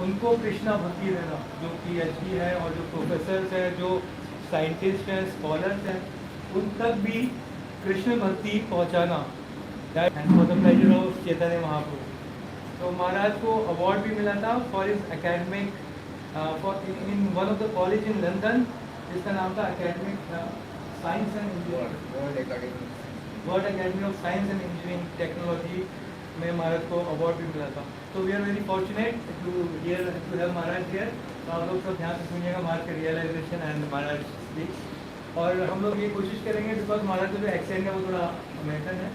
उनको कृष्णा भक्ति देना, जो PhD है और जो प्रोफेसर्स हैं, जो साइंटिस्ट हैं, स्कॉलर्स हैं, उन तक भी कृष्ण भक्ति पहुंचाना। And for the pleasure of Chaitanya Mahaprabhu. तो महाराज को अवार्ड भी मिला था for his academic in one of the college in London, जिसका नाम था academic science and engineering, world academy of science and engineering technology में महाराज को अवार्ड भी मिला था। तो we are very fortunate to have Maharaj here. तो आप लोग सब ध्यान से सुनिएगा महाराज का रियलाइजेशन एंड महाराज स्पीच। और हम लोग ये कोशिश करेंगे, बिकॉज महाराज का जो एक्सेंट है वो थोड़ा अमेरिकन है,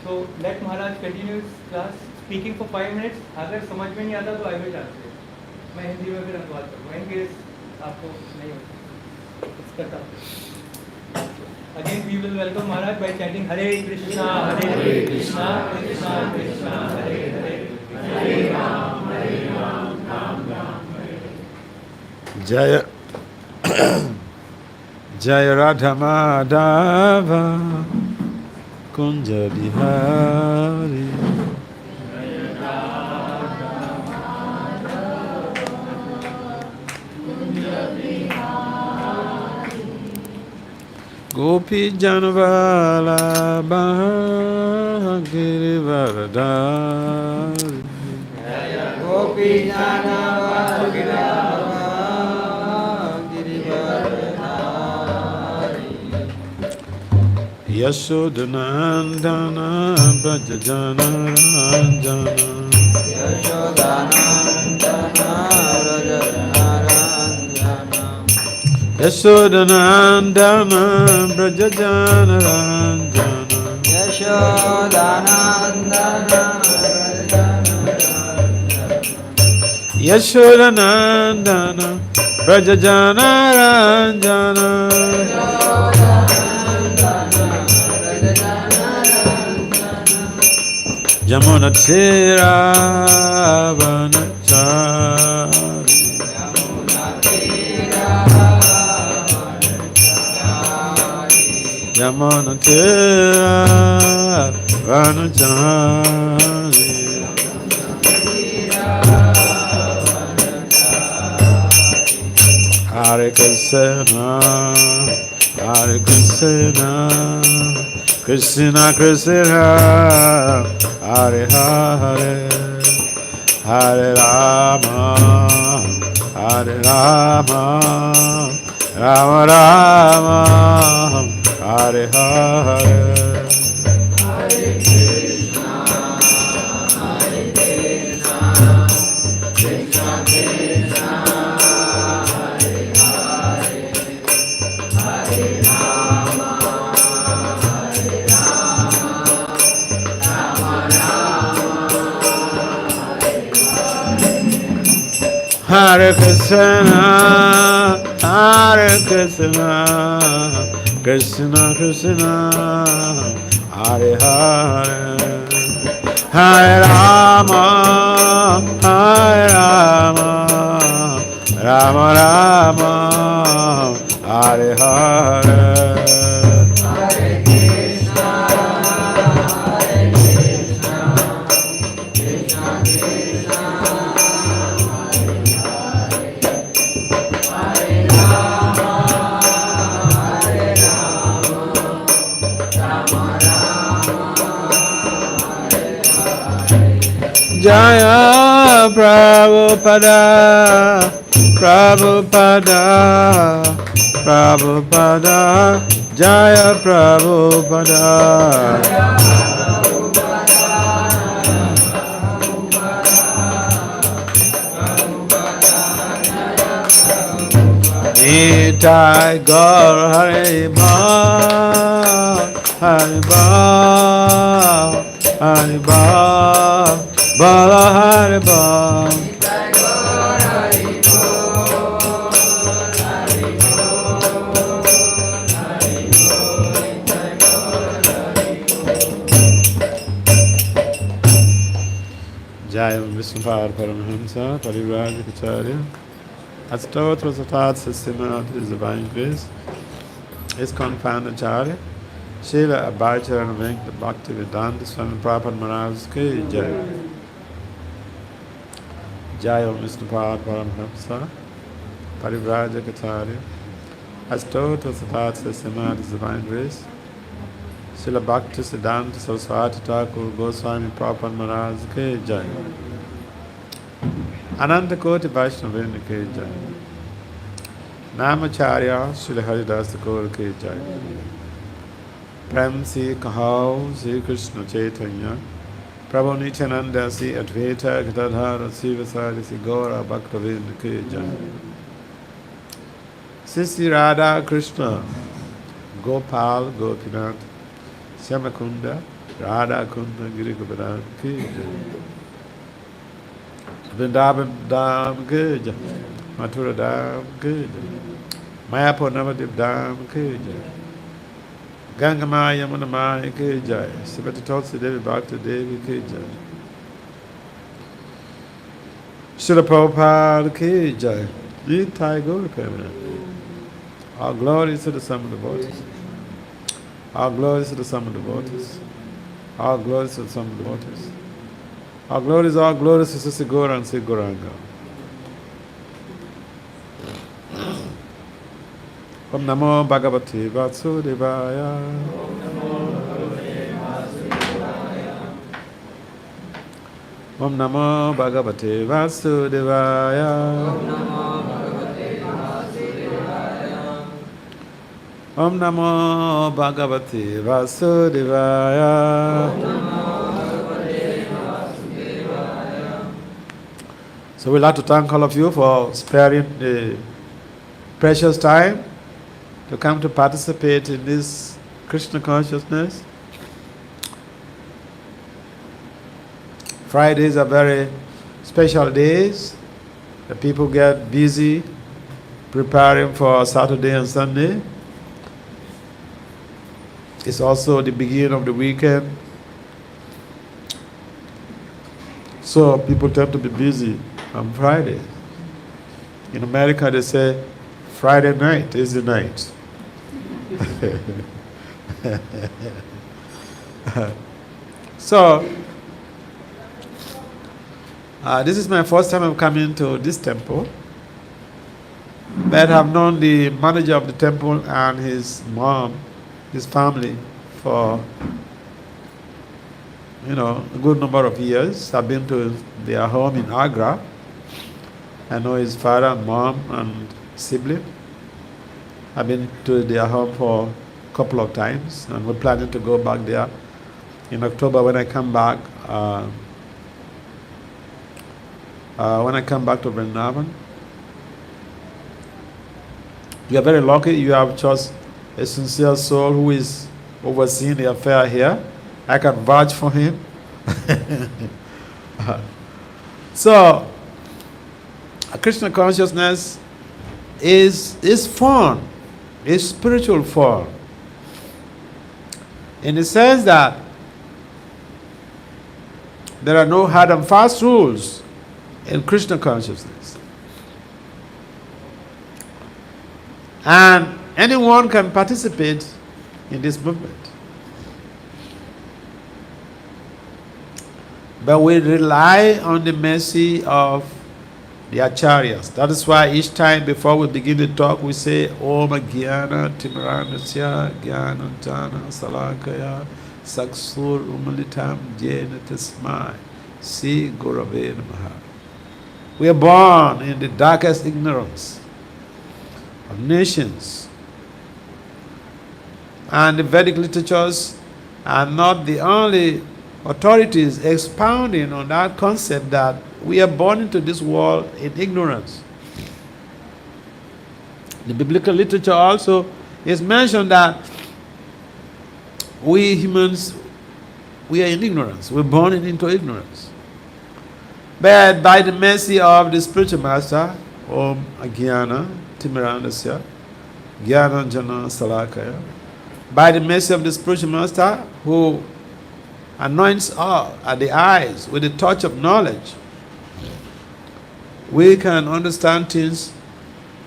तो let Maharaj continue class speaking for 5 minutes. अगर समझ में नहीं आता तो आई विल ट्रांसलेट, मैं हिंदी में फिर अनुवाद करूँगा इन केस आपको नहीं होता। Again we will welcome Maharaj by chanting Hare Krishna, Hare Krishna, Krishna Krishna, Hare Hare, Hare Ram, Ram Ram, Hare. Jaya Jaya Radha Madhava Kunja Bihari Gopi Janavala Bahagiri Varadari Gopi Janavala Bahagiri Varadari Yashodanandana Brajajana Ranjana Yashodanandana Brajajana Yashodanandana Brajajana Ranjana Yashodanandana Yashodanandana Brajajana Ranjana Jamuna Tira Vanachari Yamana Tira Vanachari Hare Krishna Hare Krishna Krishna Krishna Hare Hare Hare Rama Hare Rama Rama Rama Hare Hare Hare Krishna Hare Krishna Krishna Krishna Hare Hare Hare Rama Hare Rama Rama Rama Hare Krishna Hare Krishna Krishna Krishna Hare Hare Hare Rama Hare Rama Rama Rama Hare Hare Hare Krishna Hare Krishna Krishna Krishna Hare Hare Rama Hare Rama Rama Rama Hare Hare Jaya Prabhupada Prabhupada Prabhupada Jaya Prabhupada Nitai Gaur Hari Bal Hari Bal Hari Bal Bala Hari Bal Jaya Vishnupada Paramahamsa Parivrajakacharya Astotra Satat Sistema His Divine Grace ISKCON Founder Acharya Srila Abhayacharana Venkata Bhakti Vedanta Swami Prabhupada Maharaj Ki Jai Jaya Vishnupada Paramhamsa, Parivrajakatarya, Astotra Satatsa Simadhi Divine Grace, Srila Bhakti Siddhanta Saraswati Thakur Goswami Prabhupada Maharaj Ke Jai, Ananta Koti Vaishnavini Ke Jai, Namacharya Srila Haridas Thakur Ke Jai, Prem Si Kahau Sri Krishna Chaitanya, Prabhu Nityananda Si Advaita Gadadhara Sivasari Si Gaura Bhaktavinda Ke Jai, Sisi Radha Krishna Gopal Gopinath Shyamakunda Radha Kunda Giri Govardhan Ke Jai, Vrindavan Dham Ke Jai, Mathura Dham Ke Jai, Mayapur Navadip Dham Ke Jai, Ganga Maya Yamuna Maya Ke Jai, Srimati Tulsi Devi Bhakti Devi Ke Jai, Srila Prabhupada Ke Jai, Nitai Gaura Premanand. All glories to the sum of the devotees. All glories to the sum of the devotees. All glories to the sum of the devotees. All glories to Sisi Gaura and Sri Gauranga. Om Namo Bhagavate Vasudevaya. Om Namo Bhagavate Vasudevaya. Om Namo Bhagavate Vasudevaya. So we'd like to thank all of you for sparing the precious time to come to participate in this Krishna consciousness. Fridays are very special days. The people get busy preparing for Saturday and Sunday. It's also the beginning of the weekend. So people tend to be busy on Friday. In America they say Friday night is the night. So this is my first time I'm coming to this temple. But I've known the manager of the temple and his mom, his family, for a good number of years. I've been to their home in Agra. I know his father and mom and sibling. I've been to their home for a couple of times, and we're planning to go back there in October when I come back. When I come back to Vrindavan. You are very lucky. You have just a sincere soul who is overseeing the affair here. I can vouch for him. So, Krishna consciousness is fun. It's spiritual fun. In the sense that there are no hard and fast rules in Krishna consciousness. And anyone can participate in this movement. But we rely on the mercy of the acharyas. That is why each time before we begin the talk we say Om Jnana Timirandasya Jnana Jana Salakaya Saksur Umalitam Jena Tasmai Si Gurave Namaha. We are born in the darkest ignorance of nations. And the Vedic literatures are not the only authorities expounding on that concept that we are born into this world in ignorance. The biblical literature also is mentioned that we humans, we are in ignorance. We're born into ignorance. But by the mercy of the spiritual master, Om Ajnana Timirandasya Jnana Jana Salakaya, by the mercy of the spiritual master who anoints all at the eyes with the touch of knowledge, we can understand things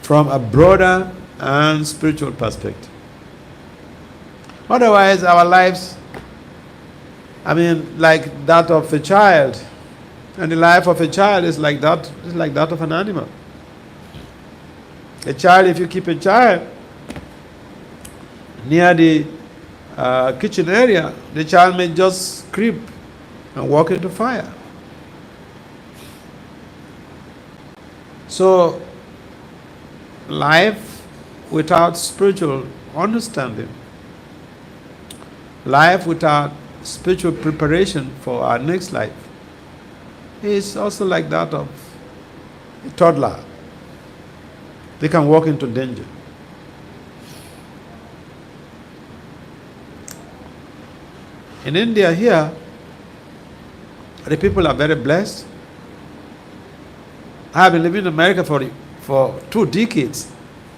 from a broader and spiritual perspective. Otherwise, our lives, like that of a child And the life of a child is like that of an animal. A child, if you keep a child near the kitchen area, the child may just creep and walk into fire. So, life without spiritual understanding, life without spiritual preparation for our next life, is also like that of a toddler. They can walk into danger. In India here, the people are very blessed. I have been living in America for 2 decades.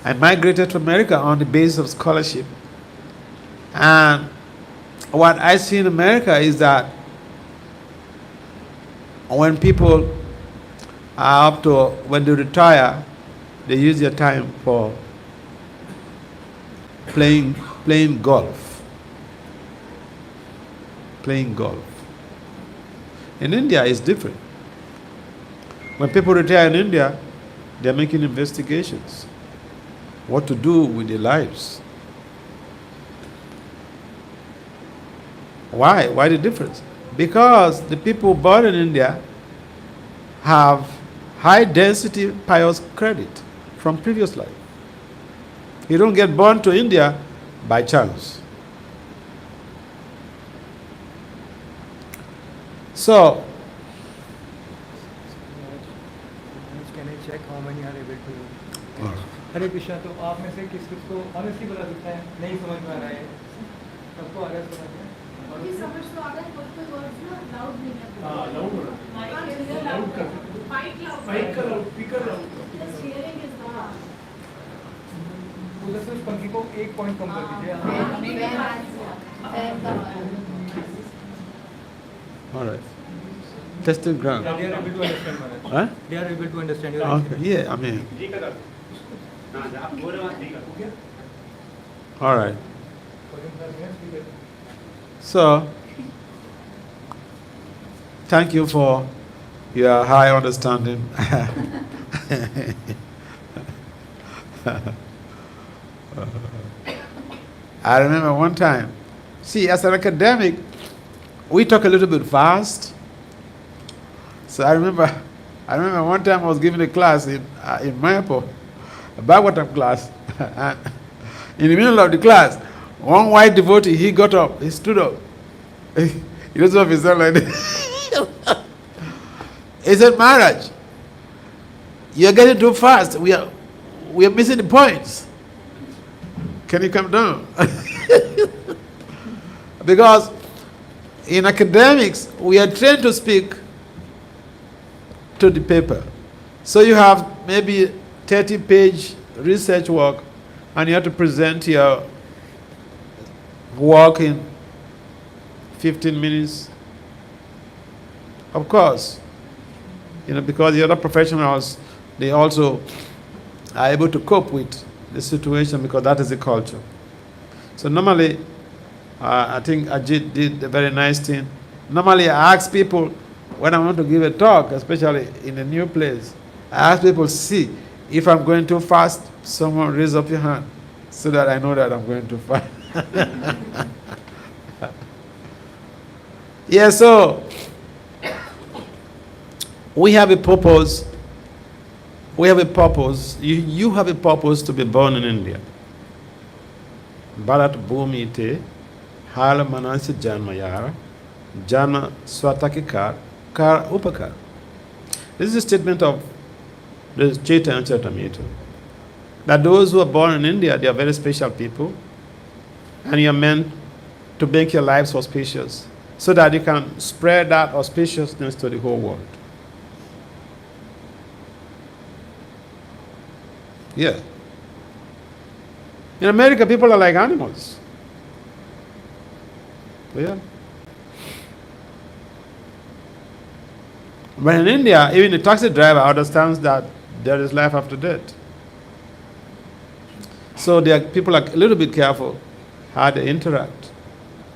I migrated to America on the basis of scholarship. And what I see in America is that when people are up to, when they retire, they use their time for playing golf. Playing golf. In India, it's different. When people retire in India, they're making investigations. What to do with their lives. Why? Why the difference? Because the people born in India have high density pious credit from previous life. You don't get born to India by chance. So, can I check how many are able to? हाँ। हरे कृष्णा, तो आप में से किस किस को honestly बता सकते हैं नहीं समझ में आ रहा है? सबको आ रहा है समझ में? ये समझ तो आ रहा है, कोई वर्ड्स ना लाउड नहीं है। हाँ, लाउड हो रहा है। लाउड कर। माइक का loud, speaker loud. Just hearing is not. उधर से उस पंक्ति को 1 पॉइंट कम कर दीजिए। All right. Testing ground. They are able to understand, Maharaj. Huh? They are able to understand your Okay. Yeah, I mean. All right. So, thank you for your high understanding. I remember one time, see, as an academic, we talk a little bit fast. So I remember one time I was giving a class in Mayapur, a Bhagavatam class. And in the middle of the class, one white devotee, he got up, he stood up. He doesn't have his son like this. He said, Maharaj, you're getting too fast. We are missing the points. Can you come down? Because in academics, we are trained to speak to the paper. So you have maybe 30-page research work, and you have to present your work in 15 minutes. Of course, because the other professionals, they also are able to cope with the situation because that is the culture. So normally, I think Ajit did a very nice thing. Normally, I ask people when I want to give a talk, especially in a new place, I ask people, see, if I'm going too fast, someone raise up your hand so that I know that I'm going too fast. Yeah, so we have a purpose. We have a purpose. You have a purpose to be born in India. Bharat Bhumi te Hala Manasi Janmayara Jana Swatakikar Kar Upakar. This is a statement of the Chaitanya Charitamrita. That those who are born in India, they are very special people, and you are meant to make your lives auspicious so that you can spread that auspiciousness to the whole world. Yeah. In America, people are like animals. Yeah. But in India, even the taxi driver understands that there is life after death. So people are a little bit careful how they interact,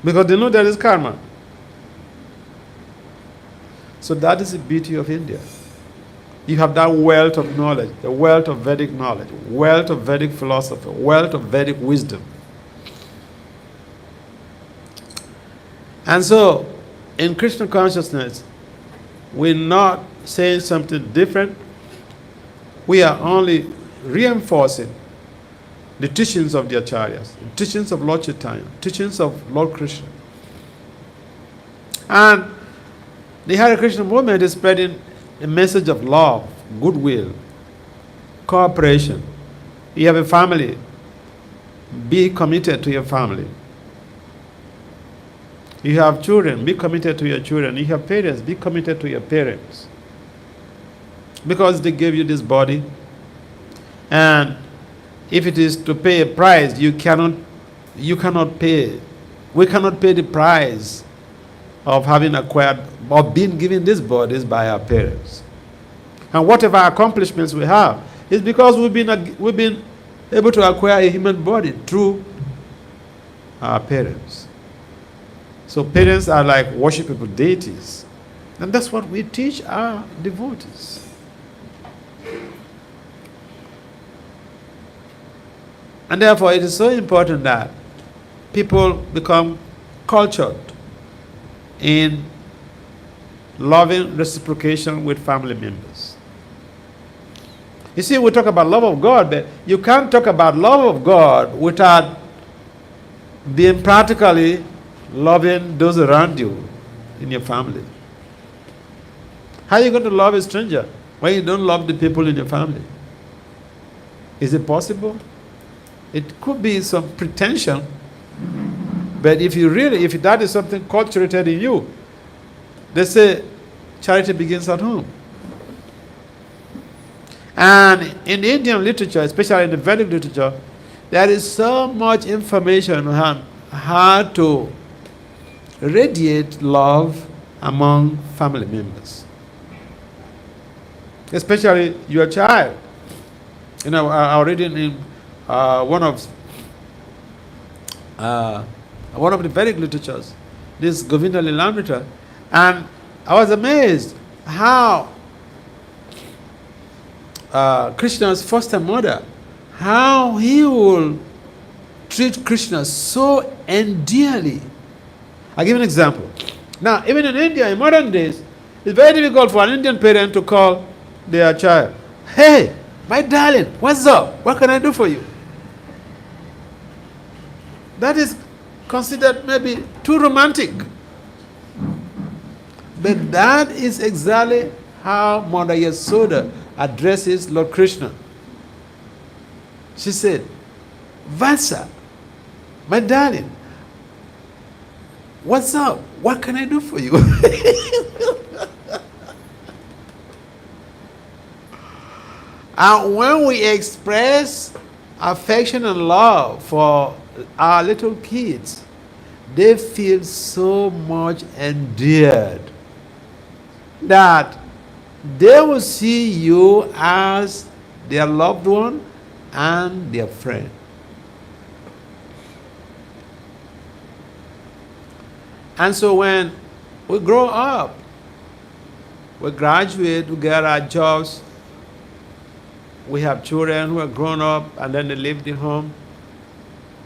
because they know there is karma. So that is the beauty of India. You have that wealth of knowledge, the wealth of Vedic knowledge, wealth of Vedic philosophy, wealth of Vedic wisdom. And so, in Krishna consciousness, we're not saying something different. We are only reinforcing the teachings of the Acharyas, the teachings of Lord Chaitanya, teachings of Lord Krishna. And the Hare Krishna movement is spreading a message of love, goodwill, cooperation. You have a family, be committed to your family. You have children, be committed to your children. You have parents, be committed to your parents. Because they gave you this body. And if it is to pay a price, you cannot pay. We cannot pay the price of having acquired, of being given these bodies by our parents. And whatever accomplishments we have is because we've been able to acquire a human body through our parents. So parents are like worshipable deities. And that's what we teach our devotees. And therefore it is so important that people become cultured in loving reciprocation with family members. You see, we talk about love of God, but you can't talk about love of God without being practically loving those around you in your family. How are you going to love a stranger when you don't love the people in your family? Is it possible? It could be some pretension, but if that is something cultivated in you, they say charity begins at home. And in the Indian literature, especially in the Vedic literature, there is so much information on how to radiate love among family members. Especially your child. You know, I read in one of the Vedic literatures, this Govinda Lilamrita, and I was amazed how Krishna's foster mother, how he will treat Krishna so endearly. I'll give you an example. Now, even in India, in modern days, it's very difficult for an Indian parent to call their child, "Hey, my darling, what's up? What can I do for you?" That is considered maybe too romantic. But that is exactly how Mother Yasoda addresses Lord Krishna. She said, "Vasa, my darling, what's up? What can I do for you?" And when we express affection and love for our little kids, they feel so much endeared that they will see you as their loved one and their friend. And so when we grow up, we graduate, we get our jobs, we have children who are grown up and then they leave the home,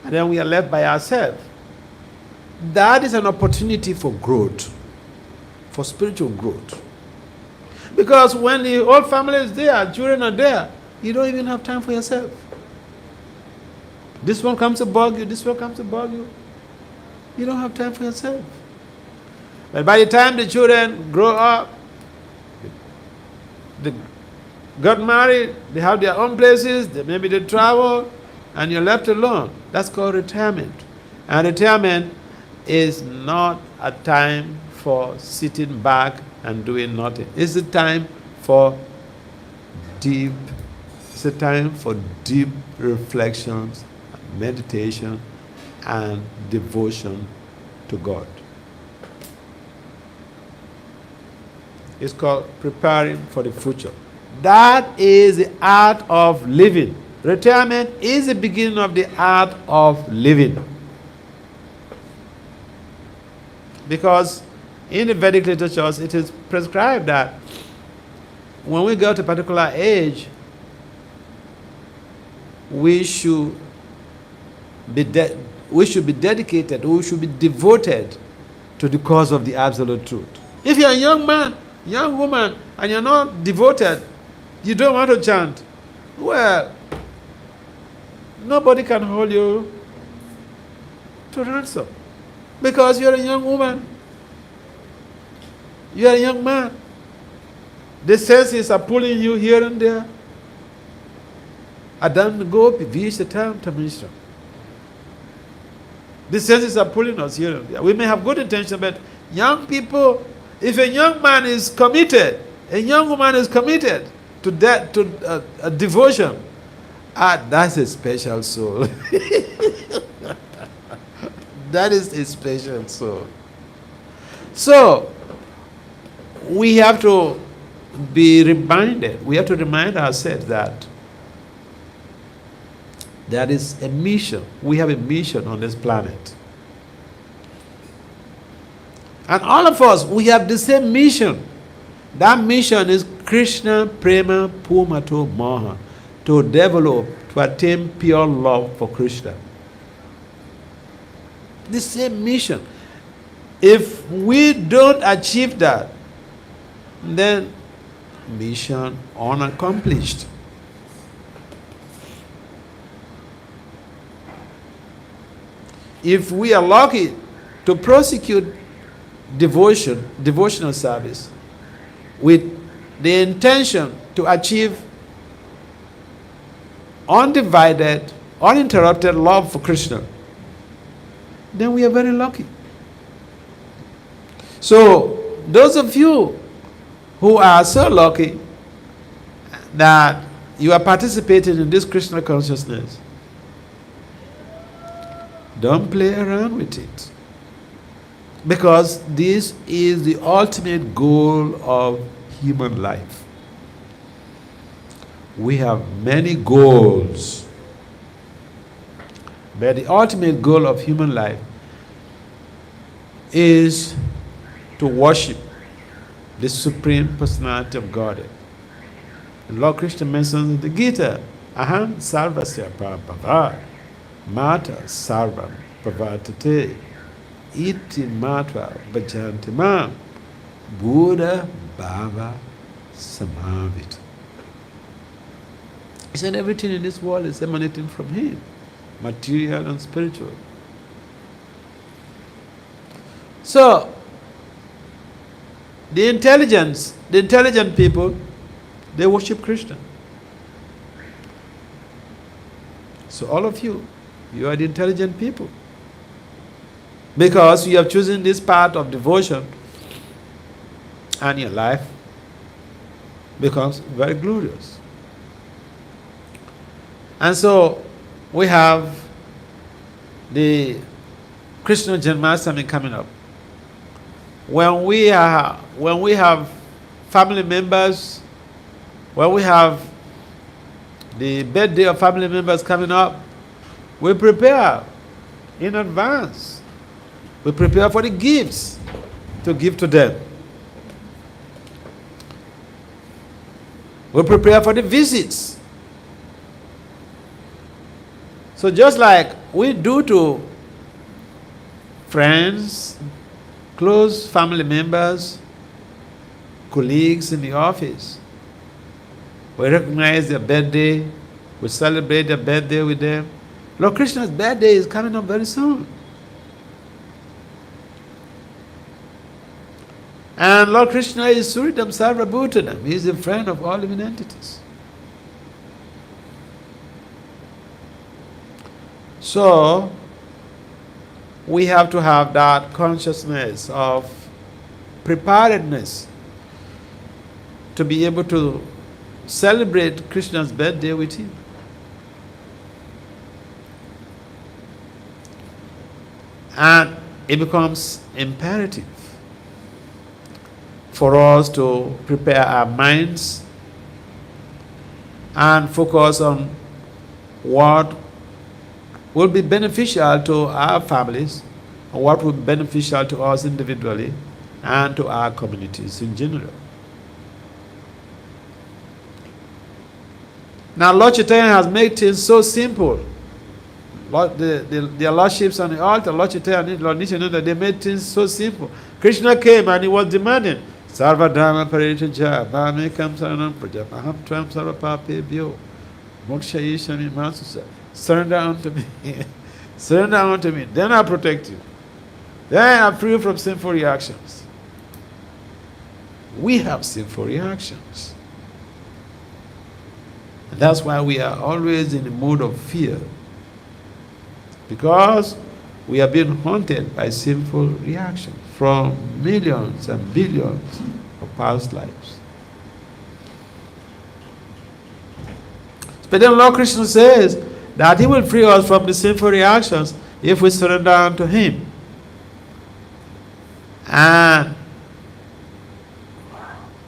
and then we are left by ourselves. That is an opportunity for growth, for spiritual growth. Because when the whole family is there, children are there, you don't even have time for yourself. This one comes to bug you, this one comes to bug you. You don't have time for yourself. But by the time the children grow up, they got married, they have their own places, maybe they travel, and you're left alone. That's called retirement. And retirement is not a time for sitting back and doing nothing. It's a time for deep reflections, meditation, and devotion to God. It's called preparing for the future. That is the art of living. Retirement is the beginning of the art of living. Because In the Vedic literatures, it is prescribed that when we go to a particular age, we should be dedicated, we should be devoted to the cause of the absolute truth. If you're a young man, young woman, and you're not devoted, you don't want to chant, well, nobody can hold you to ransom. Because you're a young woman, you're a young man. The senses are pulling you here and there. Adam Gopi, Vishatam Tamishra. The senses are pulling us here and there. We may have good intention, but young people, if a young man is committed, a young woman is committed to that, to a devotion, that's a special soul. That is a special soul. So, we have to be reminded, we have to remind ourselves that there is a mission. We have a mission on this planet. And all of us, we have the same mission. That mission is Krishna Prema Pumato Maha, to develop, to attain pure love for Krishna. The same mission. If we don't achieve that, then mission unaccomplished. If we are lucky to prosecute devotional service with the intention to achieve undivided, uninterrupted love for Krishna, then we are very lucky. So, those of you who are so lucky that you are participating in this Krishna consciousness, don't play around with it. Because this is the ultimate goal of human life. We have many goals, but the ultimate goal of human life is to worship the Supreme Personality of Godhead. Lord Krishna mentions in the Gita, Aham Sarvasya Prabhava Mata Sarvam Prabhatate Iti Matva Bhajanti Mam Buddha Bhava Samavita. He said everything in this world is emanating from him, material and spiritual. So, the intelligent people, they worship Krishna. So all of you, you are the intelligent people. Because you have chosen this path of devotion, and your life becomes very glorious. And so we have the Krishna Janmashtami coming up. When we have family members, when we have the birthday of family members coming up, we prepare in advance. We prepare for the gifts to give to them. We prepare for the visits. So just like we do to friends, close family members, colleagues in the office, we recognize their birthday, we celebrate their birthday with them. Lord Krishna's birthday is coming up very soon. And Lord Krishna is Suridam Sarvabhutanam. He is a friend of all living entities. So, we have to have that consciousness of preparedness to be able to celebrate Krishna's birthday with him. And it becomes imperative for us to prepare our minds and focus on what will be beneficial to our families, or what will be beneficial to us individually, and to our communities in general. Now, Lord Chaitanya has made things so simple. Their lordships on the altar, Lord Chaitanya and Lord Nityananda, they made things so simple. Krishna came and he was demanding, Sarva Dharma Paritaja, Bhamekam Saranam Prajapaham Tvam Sarva Papebhyo, Moksha Ishami Masusa. Surrender unto me. Surrender unto me. Then I'll protect you. Then I'll free you from sinful reactions. We have sinful reactions. And that's why we are always in the mood of fear. Because we are being haunted by sinful reactions from millions and billions of past lives. But then Lord Krishna says that he will free us from the sinful reactions if we surrender unto him. And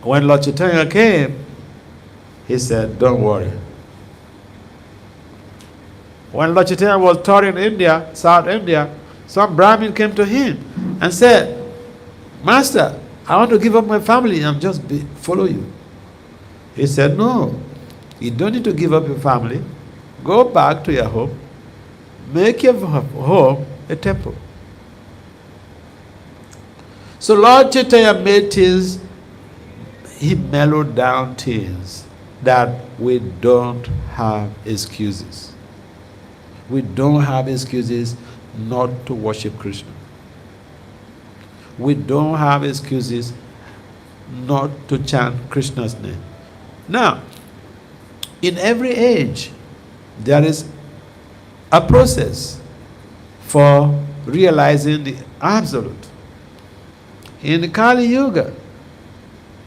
when Lord Chaitanya came, he said, don't worry. When Lord Chaitanya was touring India, South India, some Brahmin came to him and said, Master, I want to give up my family and just follow you. He said, no, you don't need to give up your family. Go back to your home. Make your home a temple. So Lord Chaitanya made things, he mellowed down things that we don't have excuses. We don't have excuses not to worship Krishna. We don't have excuses not to chant Krishna's name. Now, in every age, there is a process for realizing the absolute. In the Kali Yuga,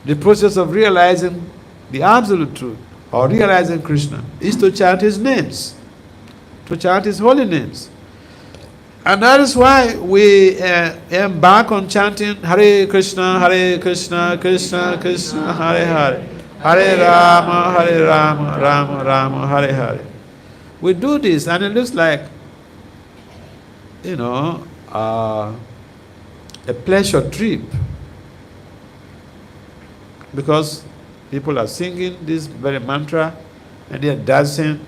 the process of realizing the absolute truth or realizing Krishna is to chant his names, to chant his holy names. And that is why we embark on chanting Hare Krishna, Krishna Krishna, Hare Hare, Hare Rama, Rama Rama, Hare Hare. We do this and it looks like, a pleasure trip. Because people are singing this very mantra and they are dancing.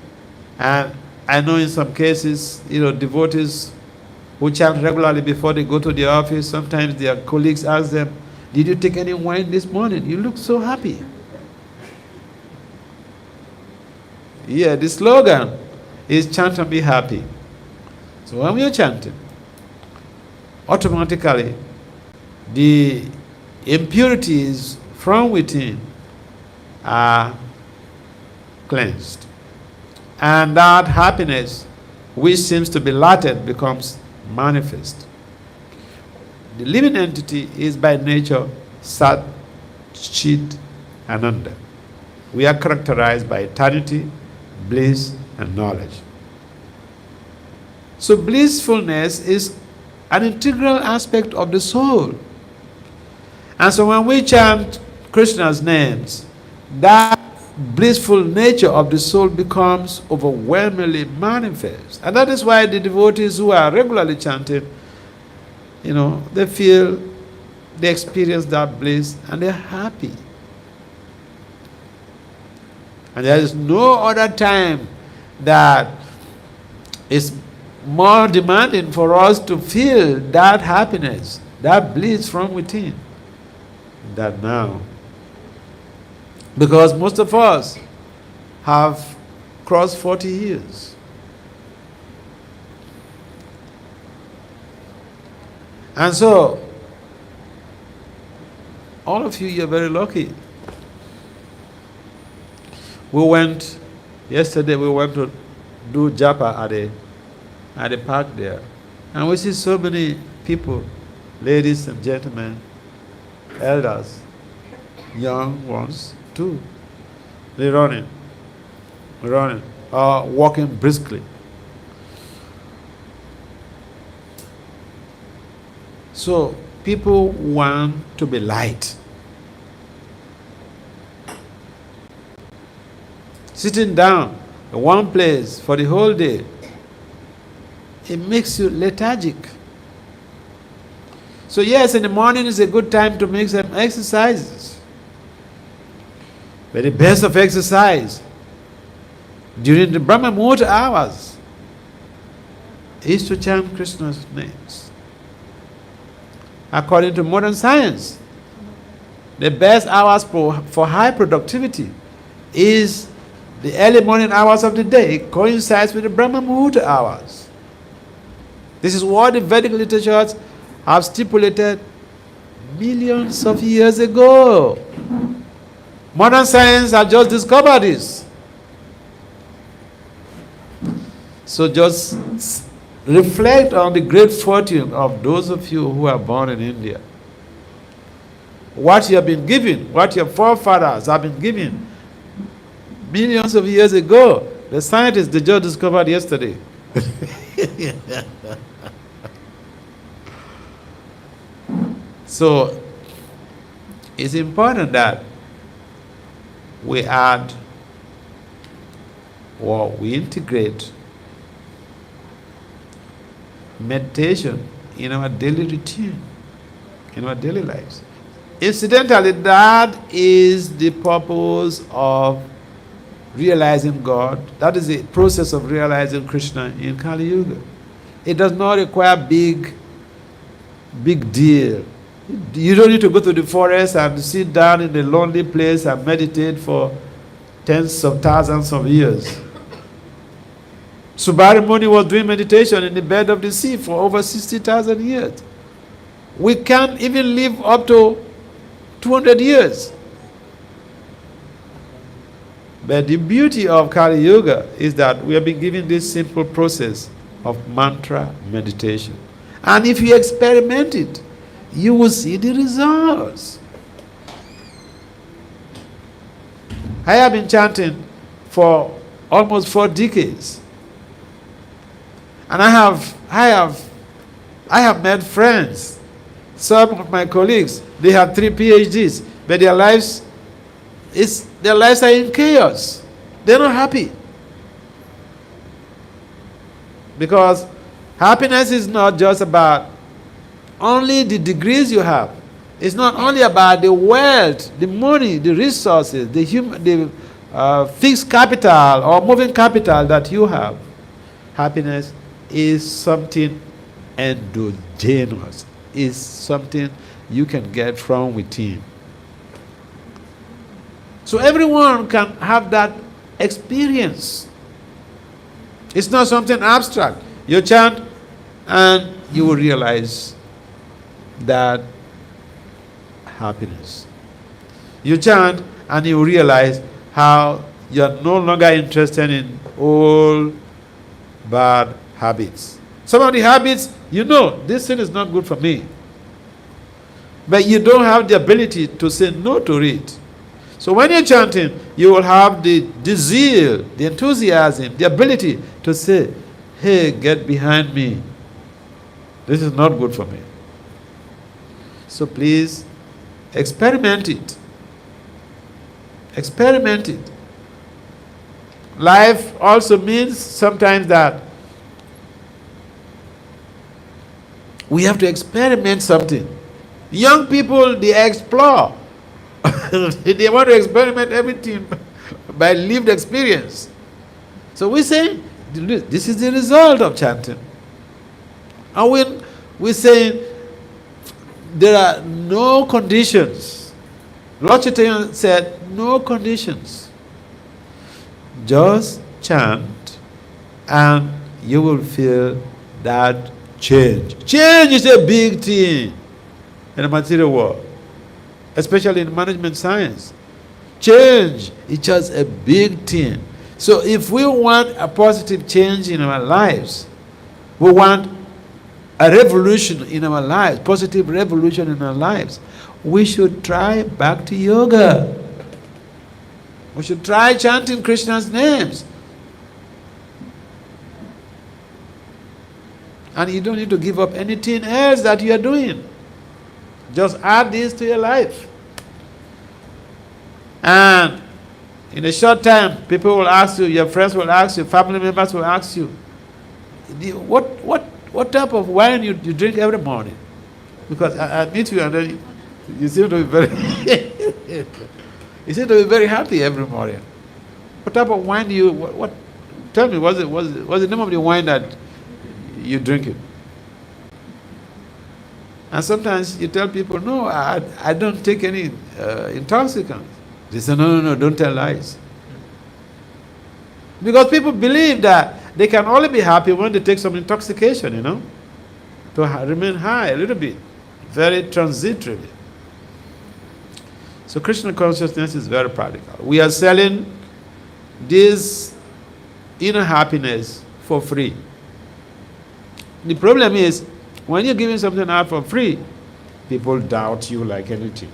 And I know in some cases, devotees who chant regularly before they go to the office, sometimes their colleagues ask them, did you take any wine this morning? You look so happy. Yeah, the slogan is chant and be happy. So when we are chanting, automatically the impurities from within are cleansed. And that happiness, which seems to be latent, becomes manifest. The living entity is by nature Sat, Chit, Ananda. We are characterized by eternity, bliss, and knowledge. So blissfulness is an integral aspect of the soul. And so when we chant Krishna's names, that blissful nature of the soul becomes overwhelmingly manifest. And that is why the devotees who are regularly chanting, they feel, they experience that bliss and they're happy. And there is no other time that is more demanding for us to feel that happiness, that bliss from within, than now. Because most of us have crossed 40 years. And so, all of you are very lucky. Yesterday we went to do japa at the park there. And we see so many people, ladies and gentlemen, elders, young ones too. They're running, walking briskly. So people want to be light. Sitting down in one place for the whole day, it makes you lethargic. So yes, in the morning is a good time to make some exercises. But the best of exercise during the Brahma Muhurta hours is to chant Krishna's names. According to modern science, the best hours for high productivity is the early morning hours of the day. It coincides with the Brahma Muhurta hours. This is what the Vedic literatures have stipulated millions of years ago. Modern science has just discovered this. So just reflect on the great fortune of those of you who are born in India. What you have been given, what your forefathers have been given millions of years ago. The scientists, they just discovered yesterday. So it's important that we add or we integrate meditation in our daily routine, in our daily lives. Incidentally, that is the purpose of realizing God. That is the process of realizing Krishna in Kali Yuga. It does not require big deal. You don't need to go to the forest and sit down in a lonely place and meditate for tens of thousands of years. Subhari Muni was doing meditation in the bed of the sea for over 60,000 years. We can't even live up to 200 years. But the beauty of Kali Yuga is that we have been given this simple process of mantra meditation. And if you experiment it, you will see the results. I have been chanting for almost 4 decades. And I have made friends. Some of my colleagues, they have 3 PhDs, but their lives are in chaos. They're not happy. Because happiness is not just about only the degrees you have. It's not only about the wealth, the money, the resources, the fixed capital or moving capital that you have. Happiness is something endogenous. It's something you can get from within. So everyone can have that experience. It's not something abstract. You chant and you will realize that happiness. You chant and you realize how you're no longer interested in old bad habits. Some of the habits, you know, this thing is not good for me. But you don't have the ability to say no to it. So when you're chanting, you will have the zeal, the enthusiasm, the ability to say, hey, get behind me. This is not good for me. So please, experiment it. Experiment it. Life also means sometimes that we have to experiment something. Young people, they explore. They want to experiment everything by lived experience. So we say, this is the result of chanting. And when we say there are no conditions, Lord Chaitanya said, no conditions. Just chant and you will feel that change. Change is a big thing in the material world, especially in management science. Change is just a big thing. So if we want a positive change in our lives, we want a revolution in our lives, positive revolution in our lives, we should try Bhakti Yoga. We should try chanting Krishna's names. And you don't need to give up anything else that you are doing. Just add this to your life. And in a short time, people will ask you, your friends will ask you, family members will ask you, what type of wine you drink every morning? Because I meet you and then you seem to be very you seem to be very happy every morning. What type of wine do you what tell me, what's the name of the wine that you drink it? And sometimes you tell people, no, I don't take any intoxicants. They say, no, don't tell lies. Because people believe that they can only be happy when they take some intoxication, to remain high a little bit, very transitorily. So Krishna consciousness is very practical. We are selling this inner happiness for free. The problem is, when you're giving something out for free, people doubt you like anything.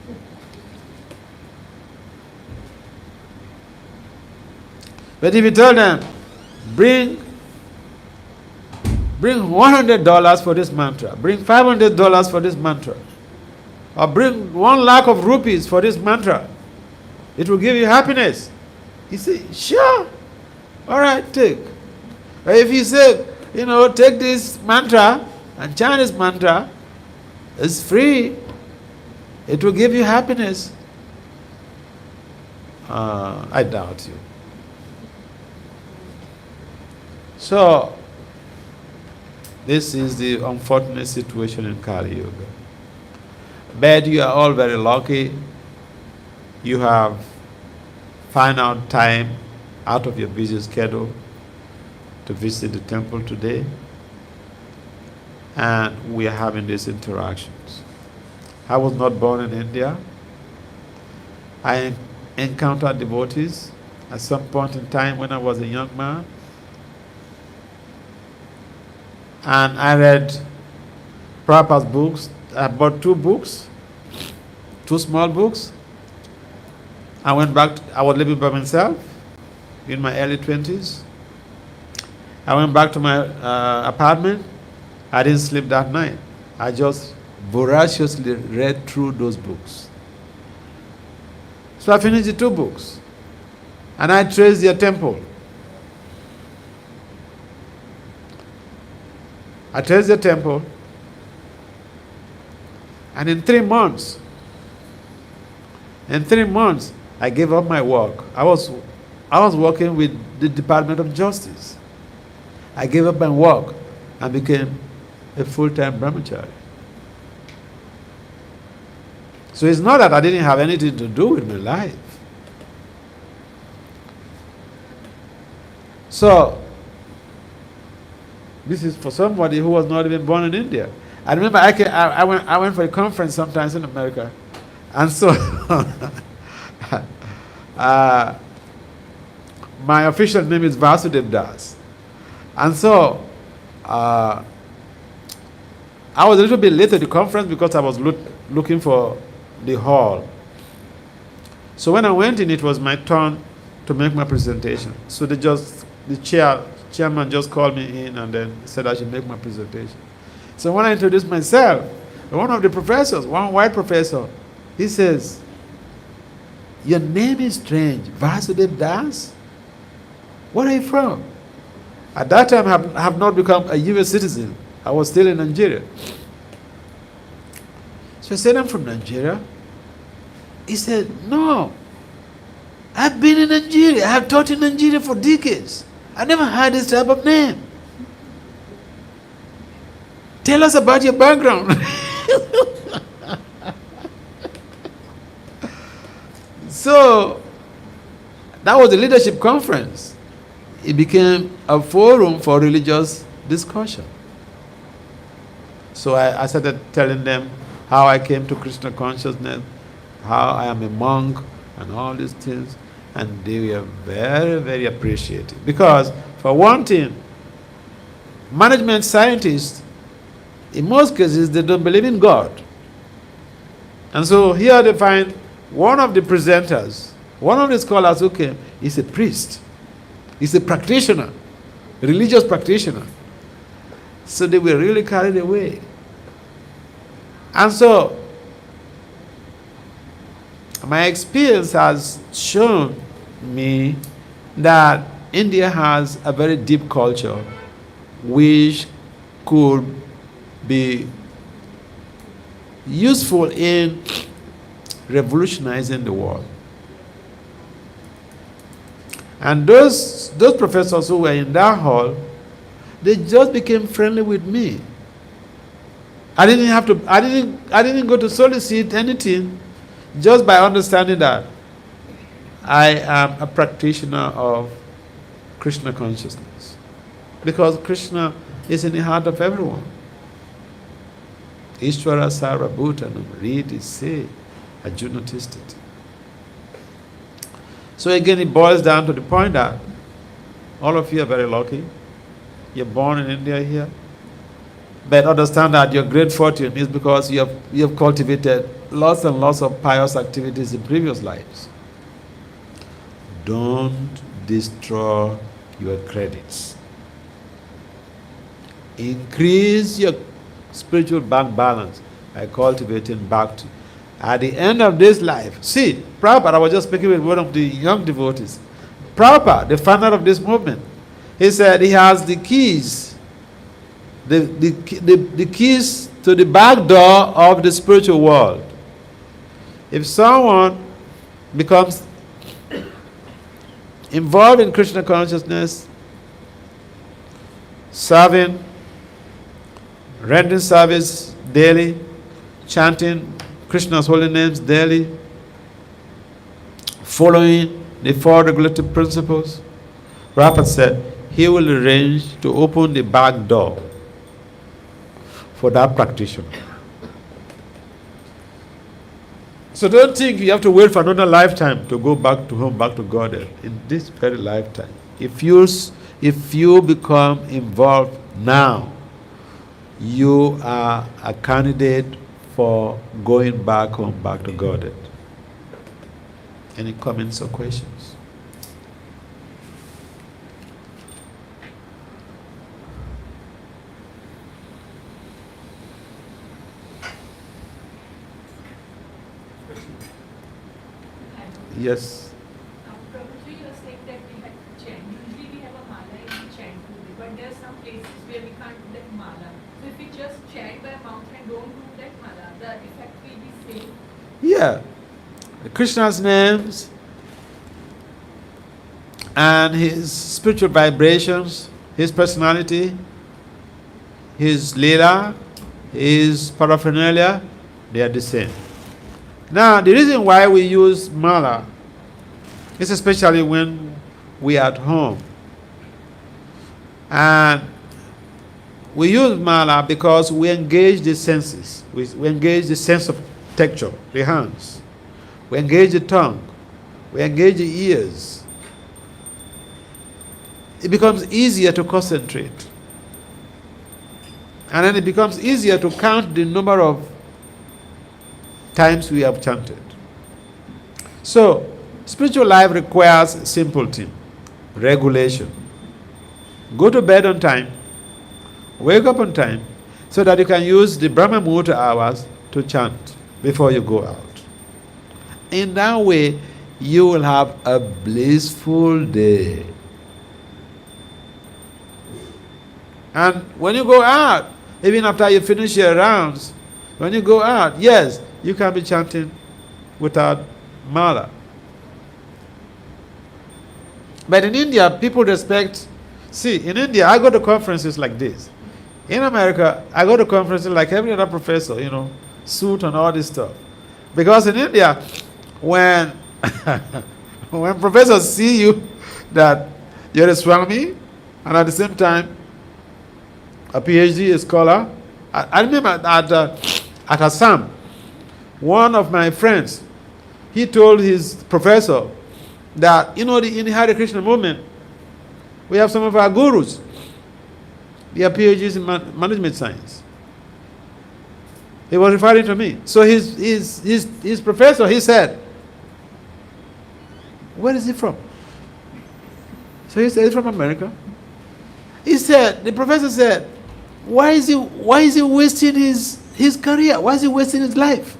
But if you tell them, bring $100 for this mantra, bring $500 for this mantra, or bring 1 lakh of rupees for this mantra, it will give you happiness. You say, sure, all right, take. But if you say, take this mantra and chant this mantra, it's free, it will give you happiness. I doubt you. So, this is the unfortunate situation in Kali Yuga. But you are all very lucky. You have found out time out of your busy schedule to visit the temple today. And we are having these interactions. I was not born in India. I encountered devotees at some point in time when I was a young man. And I read Prabhupada's books. I bought 2 books, 2 small books. I went back, I was living by myself in my early 20s. I went back to my apartment. I didn't sleep that night. I just voraciously read through those books. So I finished the 2 books. And I traced their temple. I traced the temple, and in 3 months, I gave up my work. I was working with the Department of Justice. I gave up my work and became a full-time brahmachari. So it's not that I didn't have anything to do with my life. So, this is for somebody who was not even born in India. I remember I went for a conference sometimes in America. And so, my official name is Vasudev Das. And so, I was a little bit late at the conference because I was looking for the hall. So when I went in, it was my turn to make my presentation. So the chairman just called me in and then said I should make my presentation. So when I introduced myself, one of the professors, one white professor, he says, "Your name is strange, Vasudev Das? Where are you from?" At that time, I have not become a US citizen. I was still in Nigeria. So I said, "I'm from Nigeria." He said, "No, I've been in Nigeria. I have taught in Nigeria for decades. I never had this type of name. Tell us about your background." So that was the leadership conference. It became a forum for religious discussion. So I started telling them how I came to Krishna consciousness, how I am a monk, and all these things. And they were very, very appreciative. Because, for one thing, management scientists, in most cases, they don't believe in God. And so here they find one of the presenters, one of the scholars who came, is a priest. He's a practitioner, a religious practitioner. So they were really carried away. And so, my experience has shown me that India has a very deep culture which could be useful in revolutionizing the world. And those professors who were in that hall, they just became friendly with me. I didn't go to solicit anything, just by understanding that I am a practitioner of Krishna consciousness. Because Krishna is in the heart of everyone. Ishvara Sara Bhutanam, read it, say, Arjuna Tistit. So again, it boils down to the point that all of you are very lucky. You're born in India here. But understand that your great fortune is because you have cultivated lots and lots of pious activities in previous lives. Don't destroy your credits. Increase your spiritual bank balance by cultivating Bhakti. At the end of this life, see, Prabhupada, I was just speaking with one of the young devotees. Prabhupada, the founder of this movement, he said he has the keys, the keys to the back door of the spiritual world. If someone becomes involved in Krishna consciousness, serving, rendering service daily, chanting Krishna's holy names daily, following the four regulative principles, Prabhupada said he will arrange to open the back door for that practitioner. So don't think you have to wait for another lifetime to go back to home, back to God. In this very lifetime, if you become involved now, you are a candidate for going back home, back to God. Any comments or questions? Yes. Probably you were saying that we had to chant. Usually we have a mala and we chant to it, but there are some places where we can't do that mala. So if we just chant by mouth and don't do that mala, the effect will be same. Yeah. Krishna's names and his spiritual vibrations, his personality, his leela, his paraphernalia, they are the same. Now, the reason why we use mala is especially when we are at home. And we use mala because we engage the senses. We engage the sense of texture, the hands. We engage the tongue. We engage the ears. It becomes easier to concentrate. And then it becomes easier to count the number of times we have chanted. So, spiritual life requires simple thing, regulation. Go to bed on time, wake up on time, so that you can use the Brahma Muhurta hours to chant before you go out. In that way, you will have a blissful day. And when you go out, even after you finish your rounds, when you go out, yes, you can be chanting without mala. But in India, people respect. See, in India, I go to conferences like this. In America, I go to conferences like every other professor, suit and all this stuff. Because in India, when when professors see you that you're a Swami and at the same time a PhD scholar, I remember at Assam, one of my friends, he told his professor that, in the Hare Krishna movement, we have some of our gurus. They are PhDs in management science. He was referring to me. So his professor, he said, where is he from? So he said, he's from America. He said, the professor said, why is he wasting his career? Why is he wasting his life?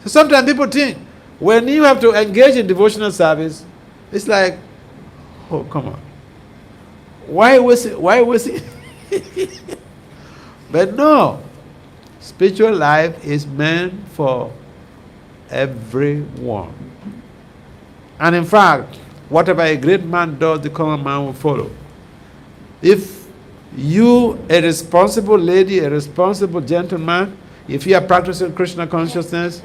So sometimes people think, when you have to engage in devotional service, it's like, oh, come on. Why wasting? But no. Spiritual life is meant for everyone. And in fact, whatever a great man does, the common man will follow. If you, a responsible lady, a responsible gentleman, if you are practicing Krishna consciousness,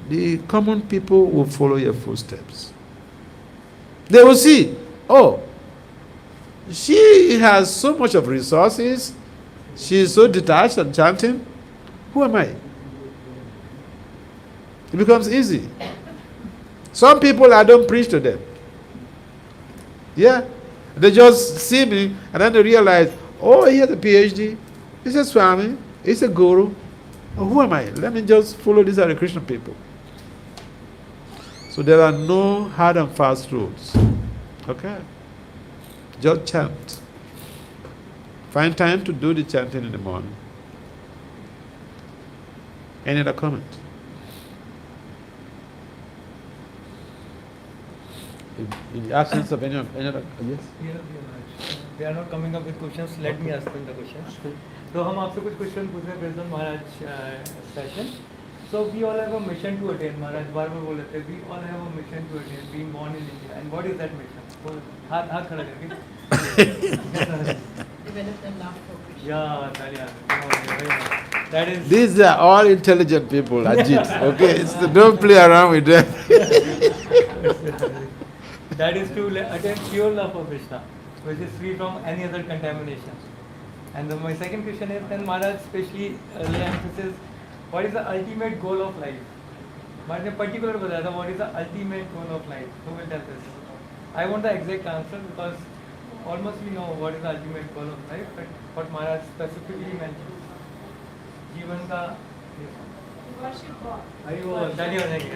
the common people will follow your footsteps. They will see, oh, she has so much of resources, she is so detached and chanting. Who am I? It becomes easy. Some people, I don't preach to them. Yeah. They just see me and then they realize, oh, he has a PhD. He's a Swami. He's a guru. Oh, who am I? Let me just follow these Hare Krishna people. So there are no hard and fast rules. Okay? Just chant. Find time to do the chanting in the morning. Any other comment? In the absence of any other, yes? They are not coming up with questions. Let me ask them the questions. So हम आपसे कुछ question पूछ रहे हैं present Maharaj session. So we all have a mission to attain. महाराज बार बार बोल रहे थे. We all have a mission to attain. Being born in India. And what is that mission? तो हाथ खड़ा करके. Develop the love for Krishna. Yeah, तालियां. That is. These are all intelligent people, Ajit. Okay, so don't play around with them. That is to attain pure love for Krishna, which is free from any other contamination. And my second question is, then Maharaj especially emphasizes, what is the ultimate goal of life? Maharaj ने particular बताया था, what is the ultimate goal of life? Who will tell this? I want the exact answer because almost we know what is the ultimate goal of life, but what Maharaj specifically mentioned. जीवन का Worship God. अरे वो तालियां हो जाएंगी.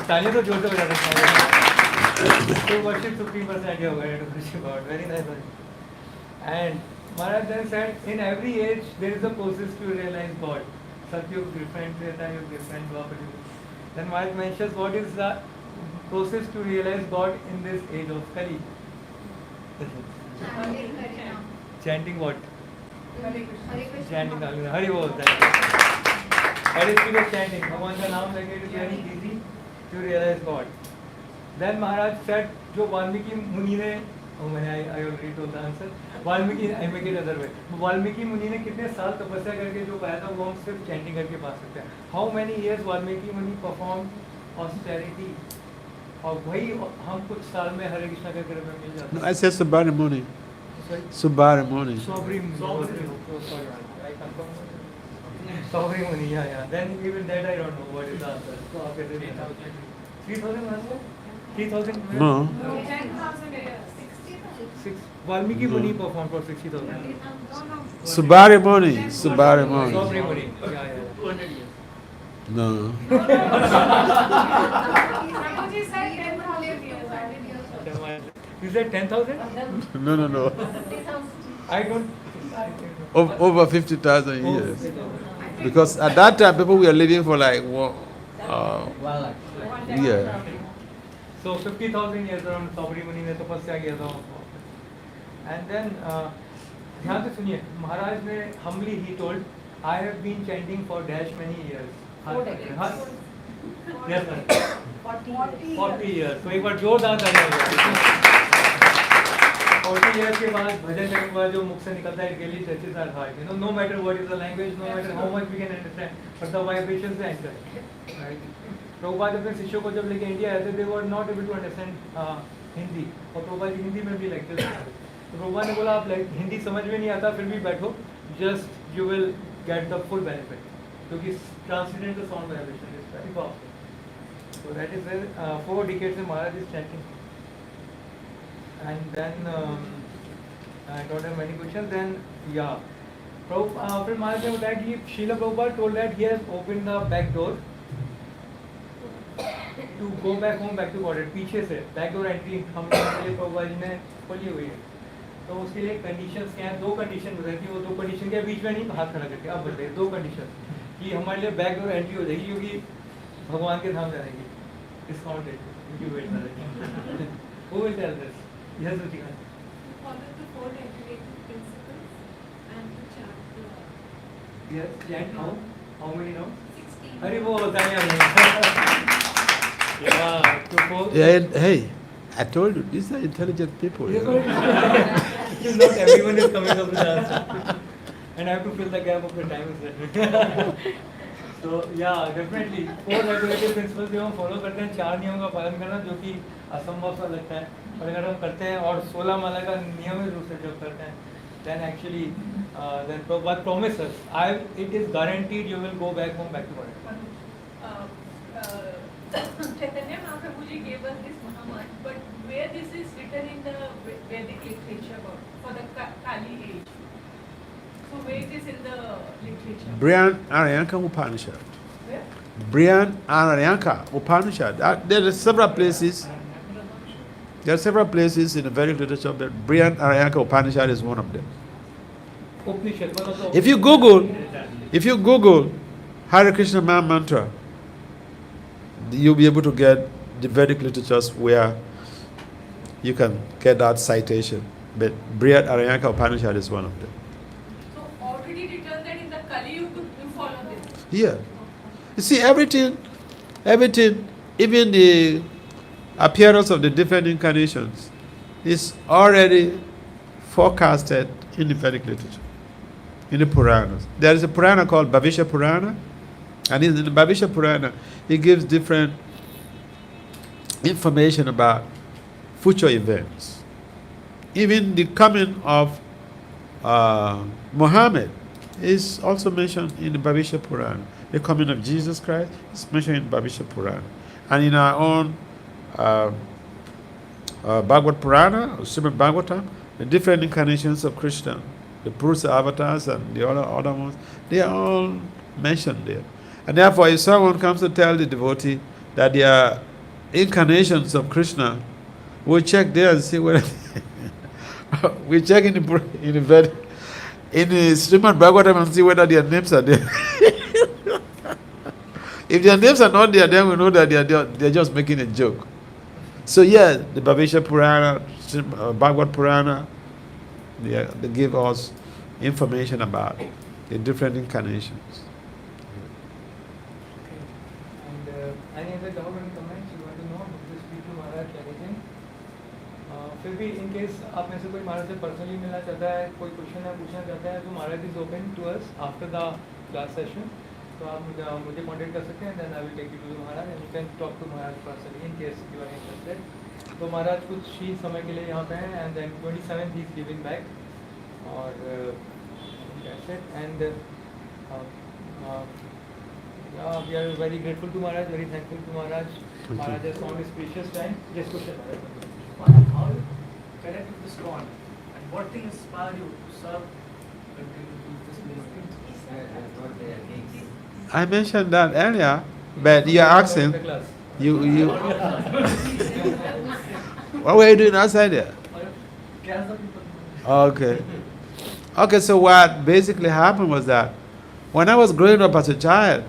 तालियां तो जोर से बजा सकते हैं. To worship Supreme Personality of God, to worship God. Very nice one. And Maharaj then said, in every age there is a process to realize God. Satyug different, Treta Yug different, Dwapar Yug. Then Maharaj mentions what is the process to realize God in this age of Kali. Chanting what? Chanting Hari Bol. That is because chanting. Bhagwan ka naam lage, it is very easy to realize God. Then Maharaj said, जो वाल्मीकि मुनि ने, I already told the answer. Valmiki, I make it other way. Valmiki मुनि ने कितने साल तपस्या करके जो पाया था वो हम सिर्फ चैंटिंग करके पा सकते हैं. How many years वाल्मीकि मुनि performed austerity? और वही हम कुछ साल में हरे कृष्णा का कृपा मिल जाता है. No, I said Subhari Muni. Subhari Muni. Sobri Muni. Sobri Muni, yeah. Then even that I don't know what is the answer. So आप कैसे देना? 3,000 answer? 3,000? No. 10,000 years. Valmiki Muni performed for 60,000. Subhari Muni. Subhari Muni. Sobri Muni. Yeah. 200 years. No. Prabhuji said 10,000 years. You said 10,000? No. 50,000. I don't. Over 50,000 years. Because at that time, people were living for like, yeah. So 50,000 years around Sobri Muni ने तपस्या किया था. And then ध्यान से सुनिए, महाराज ने humbly he told, I have been chanting for dash many years. 4 decades. Yes sir. 40 years. तो एक बार जोरदार तालियां. 40 years के बाद भजन करने के बाद जो मुख से निकलता है, it really touches our heart. You know, no matter what is the language, no matter how much we can understand, but the vibrations enter. Right? Prabhupada अपने शिष्यों को जब लेके इंडिया आए थे, they were not able to understand Hindi, और प्रभुपाद जी हिंदी में भी लेक्चर देते थे. तो प्रभुपाद ने बोला आप हिंदी समझ में नहीं आता फिर भी बैठो, just you will get the full benefit, क्योंकि transcendent the sound vibration is very powerful. So that is where 4 decades में Maharaj is chanting. And then I don't have many questions. Then yeah, फिर Maharaj ने बताया कि Srila Prabhupada told that he has opened the back door to go back home, back to God. पीछे से back door entry हम लोग प्रभुपाद जी ने खोली हुई है. तो उसके लिए कंडीशंस क्या हैं? 2 कंडीशन बताई थी. वो 2 कंडीशन के बीच में नहीं, हाथ खड़ा करके अब बताइए 2 कंडीशन कि हमारे लिए बैक डोर एंट्री हो जाएगी, क्योंकि भगवान के धाम जाएंगे. Discounted. You wait for it. Who will tell this? Yes, Ruchika. Follow the 4 regulating principles and to chant Yes, chant how? How many now? 16. Hari Bol, yeah, to folks. Hey, I told you, these are intelligent people. Yeah, You know? but not everyone is coming up with the answer. And I have to fill the gap of the time as well. So yeah, definitely 4 regulative principles जो हम follow करते हैं, 4 नियमों का पालन करना जो कि असंभव सा लगता है, और अगर हम करते हैं और 16 माला का नियमित रूप से जब करते हैं, then actually then what promises it is guaranteed you will go back home back to Maharaj. Chaitanya Mahaprabhuji gave us this Mahamant, but where this is written in the Vedic literature for the Kali age? So where it is in the literature? Brian Aryanka Upanishad. Where? Brian Aryanka Upanishad. There are several places. There are several places in the Vedic literature that Brian Aryanka Upanishad is one of them. Upanishad, one of the If you Google Hare Krishna Mantra, you'll be able to get the Vedic literatures where you can get that citation. But Brihat Aryanka Upanishad is one of them. So already written that in the Kali you follow this. Yeah. You see, everything, even the appearance of the different incarnations is already forecasted in the Vedic literature, in the Puranas. There is a Purana called Bhavishya Purana, and in the Bhavishya Purana, it gives different information about future events. Even the coming of Muhammad is also mentioned in the Bhavishya Purana. The coming of Jesus Christ is mentioned in Bhavishya Purana. And in our own Bhagavad Purana, or Srimad Bhagavatam, the different incarnations of Krishna, the Purusa avatars and the other ones, they are all mentioned there. And therefore, if someone comes to tell the devotee that they are incarnations of Krishna, we'll check there and see whether we check in the Srimad Bhagavatam and see whether their names are there. If their names are not there, then we know that they're just making a joke. So yeah, the Bhavishya Purana, Bhagavad Purana, they give us information about the different incarnations. And any other doubt and comments you want to know? Just speak to Maharaj anything. फिर भी in case आप में से कोई महाराज से personally मिलना चाहता है, कोई क्वेश्चन है पूछना चाहता है, तो महाराज is open to us after the class session. तो आप मुझे contact कर सकते हैं, then I will take you to the Maharaj and you can talk to Maharaj personally in case you are interested. तो महाराज कुछ ही समय के लिए यहाँ पे हैं, and then 27th he is giving back, और that's it. And we are very grateful to Maharaj, very thankful to Maharaj. Maharaj has found his precious time. Yes, question. How connect with ISKCON and what thing inspired you to serve continue to this ministry? I mentioned that earlier, but you are asking, you what were you doing outside there? Okay. Okay, so what basically happened was that when I was growing up as a child,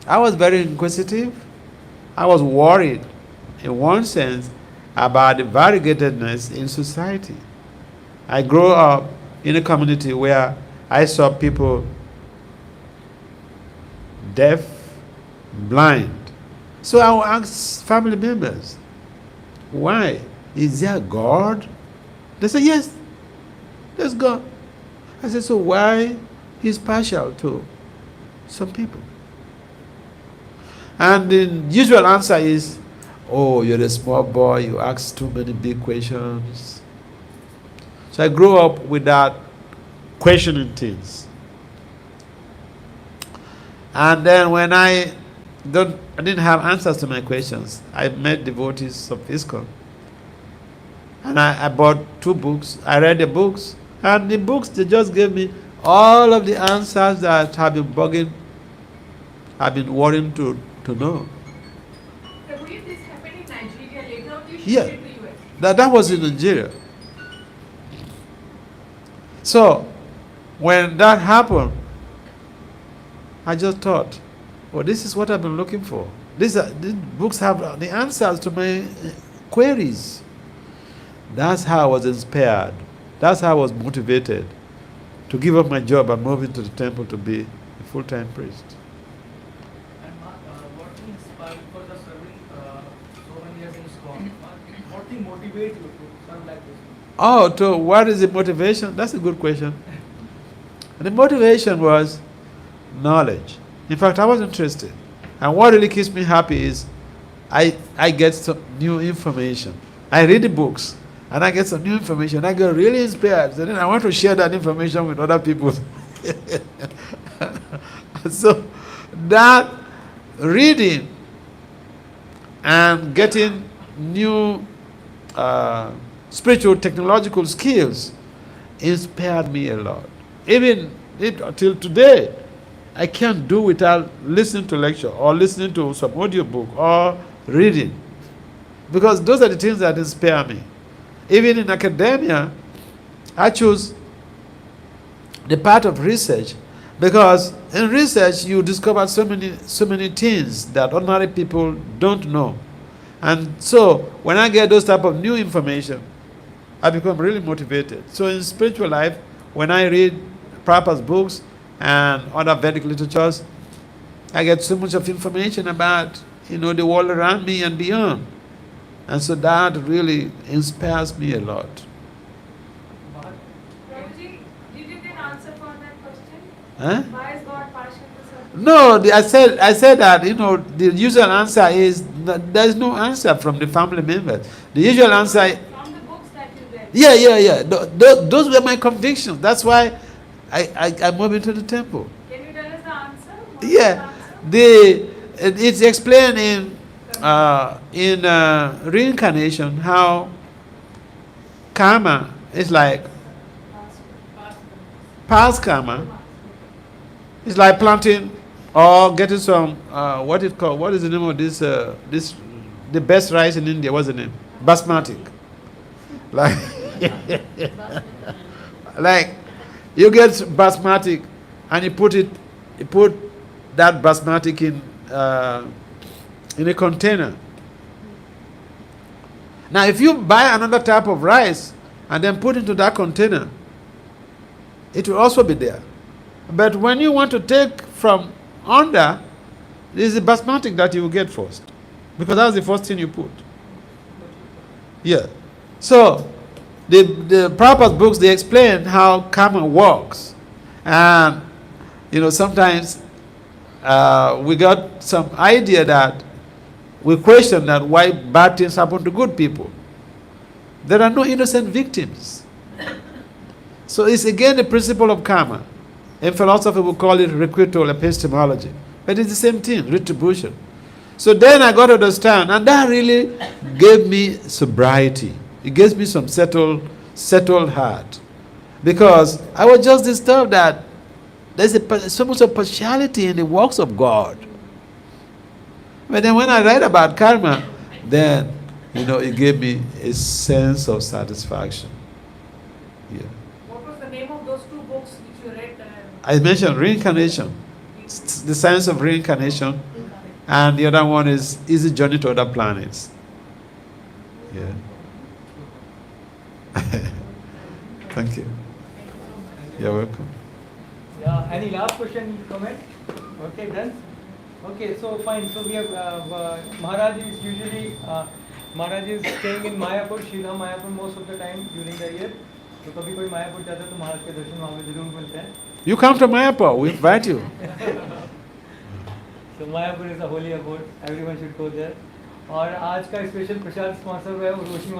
I was very inquisitive. I was worried, in one sense, about the variegatedness in society. I grew up in a community where I saw people deaf, blind. So I would ask family members, why? Is there a God? They said, yes, there's God. I said, so why he's partial to some people? And the usual answer is, oh, you're a small boy, you ask too many big questions. So I grew up with that questioning things. And then when I didn't have answers to my questions, I met devotees of ISKCON. And I bought 2 books. I read the books. And the books, they just gave me all of the answers that I've been worrying to know. Prabhu, this happened in Nigeria, later on you Yeah. shifted to US. That was in Nigeria. So, when that happened, I just thought, well, this is what I've been looking for. These books have the answers to my queries. That's how I was inspired. That's how I was motivated to give up my job and move into the temple to be a full-time priest. And what thing inspired you for the serving so many years in ISKCON? What thing motivates you to serve like this? Oh, to what is the motivation? That's a good question. The motivation was knowledge. In fact, I was interested. And what really keeps me happy is I get some new information. I read the books and I get some new information. I get really inspired. And then I want to share that information with other people. So that reading and getting new spiritual technological skills inspired me a lot. Even till today, I can't do without listening to lecture or listening to some audio book or reading, because those are the things that inspire me. Even in academia, I choose the part of research because in research you discover so many things that ordinary people don't know. And so when I get those type of new information, I become really motivated. So in spiritual life, when I read Prabhupada's books and other Vedic literatures, I get so much of information about the world around me and beyond. And so that really inspires me a lot. Prabhuji, did you get answer for that question? Huh? Why is God partial to certain? No, I said that the usual answer is that there's no answer from the family members. The usual answer, From the books that you read. yeah. Those were my convictions. That's why I moved into the temple. Can you tell us the answer? What is Yeah, the answer? it's explained in reincarnation how karma is like past karma. It's like planting or getting some what is the name of this the best rice in India? What's the name? Basmati. Like like you get basmati and you put that basmati in a container. Now if you buy another type of rice and then put into that container, it will also be there. But when you want to take from under, this is the basmati that you will get first, because that's the first thing you put. Yeah. So the Prabhupada's books, they explain how karma works. And sometimes we got some idea that we question that why bad things happen to good people. There are no innocent victims. So it's again the principle of karma. In philosophy, we call it requital epistemology. But it's the same thing, retribution. So then I got to understand, and that really gave me sobriety. It gives me some settled heart. Because I was just disturbed that there's so much of partiality in the works of God. But then when I read about karma, then, it gave me a sense of satisfaction. Yeah. What was the name of those two books which you read? I mentioned reincarnation, the science of reincarnation, and the other one is Easy Journey to Other Planets. Yeah. Thank you. You're welcome. Yeah, any last question, comment? Okay, done? Okay, so fine. So we have Maharaj is usually staying in Mayapur, Shila Mayapur most of the time during the year. So कभी कोई मायापुर जाता है तो महाराज के दर्शन वहाँ पे जरूर मिलते हैं. You come to Mayapur, we invite you. So Mayapur is a holy abode. Everyone should go there. और आज का स्पेशल प्रसाद स्पॉन्सर हुआ है वो रोशनी